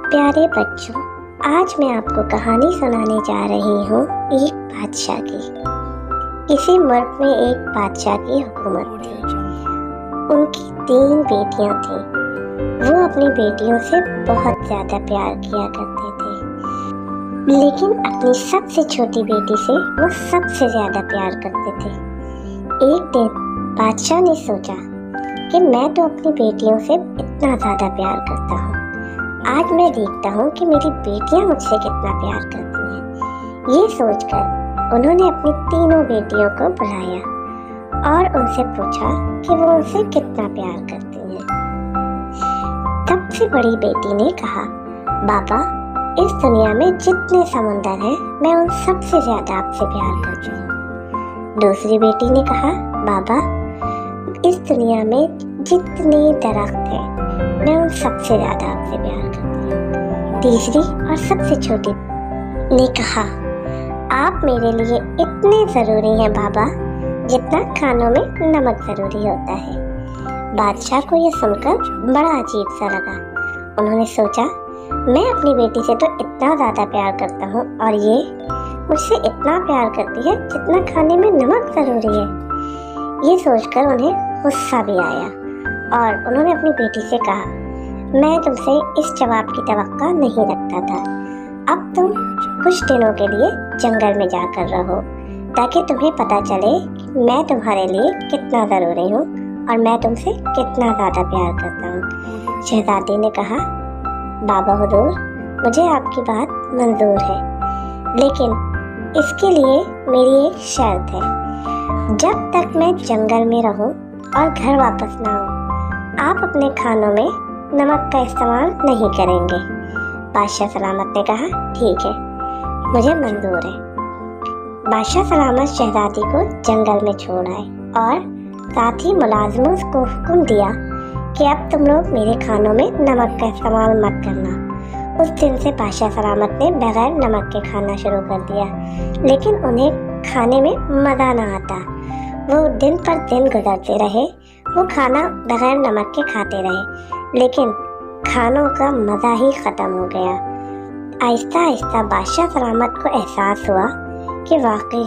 प्यारे बच्चों, आज मैं आपको कहानी सुनाने जा रही हूँ एक बादशाह की। किसी मुल्क में एक बादशाह की हुकूमत थी। उनकी 3 बेटियाँ थीं। वो अपनी बेटियों से बहुत ज़्यादा प्यार किया करते थे, लेकिन अपनी सबसे छोटी बेटी से वो सबसे ज़्यादा प्यार करते थे। एक दिन बादशाह ने सोचा कि मैं तो अपनी बेटियों से इतना ज़्यादा प्यार करता हूँ, आज मैं देखता हूँ कि मेरी बेटियाँ मुझसे कितना प्यार करती हैं। ये सोचकर उन्होंने अपनी तीनों बेटियों को बुलाया और उनसे पूछा कि वो उनसे कितना प्यार करती हैं। सबसे बड़ी बेटी ने कहा, बाबा, इस दुनिया में जितने समुंदर हैं, मैं उन सबसे ज़्यादा आपसे प्यार करती हूँ। दूसरी बेटी ने कहा, बाबा, इस दुनिया में जितने दरख्त हैं, मैं उन सबसे ज़्यादा आपसे प्यार करती हूँ। तीसरी और सबसे छोटी ने कहा, आप मेरे लिए इतने ज़रूरी हैं बाबा, जितना खानों में नमक ज़रूरी होता है। बादशाह को यह सुनकर बड़ा अजीब सा लगा। उन्होंने सोचा, मैं अपनी बेटी से तो इतना ज़्यादा प्यार करता हूँ और ये मुझसे इतना प्यार करती है जितना खाने में नमक ज़रूरी है। ये सोचकर उन्हें गुस्सा भी आया और उन्होंने अपनी बेटी से कहा, मैं तुमसे इस जवाब की तवक्का नहीं रखता था। अब तुम कुछ दिनों के लिए जंगल में जाकर रहो, ताकि तुम्हें पता चले कि मैं तुम्हारे लिए कितना ज़रूरी हूँ और मैं तुमसे कितना ज़्यादा प्यार करता हूँ। शहज़ादी ने कहा, बाबा हुजूर, मुझे आपकी बात मंजूर है, लेकिन इसके लिए मेरी एक शर्त है। जब तक मैं जंगल में रहूं और घर वापस ना आऊं, आप अपने खानों में नमक का इस्तेमाल नहीं करेंगे। बादशाह सलामत ने कहा, ठीक है, मुझे मंजूर है। बादशाह सलामत शहज़ादी को जंगल में छोड़ आए और साथ ही मुलाजिमों को हुक्म दिया कि अब तुम लोग मेरे खानों में नमक का इस्तेमाल मत करना। उस दिन से बादशाह सलामत ने बगैर नमक के खाना शुरू कर दिया, लेकिन उन्हें खाने में मज़ा ना आता। वो दिन पर दिन गुजरते रहे, वो खाना बगैर नमक के खाते रहे, लेकिन खानों का मज़ा ही ख़त्म हो गया। आहिस्ता आहिस्ता बादशाह सलामत को एहसास हुआ कि वाकई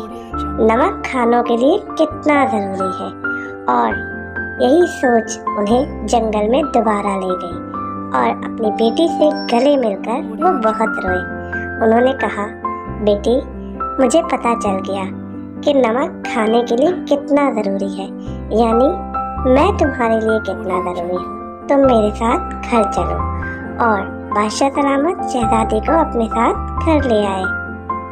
नमक खानों के लिए कितना ज़रूरी है, और यही सोच उन्हें जंगल में दोबारा ले गई और अपनी बेटी से गले मिलकर वो बहुत रोए। उन्होंने कहा, बेटी, मुझे पता चल गया कि नमक खाने के लिए कितना ज़रूरी है, यानी मैं तुम्हारे लिए कितना ज़रूरी हूँ। तुम मेरे साथ घर चलो। और बादशाह सलामत शहज़ादी को अपने साथ घर ले आए।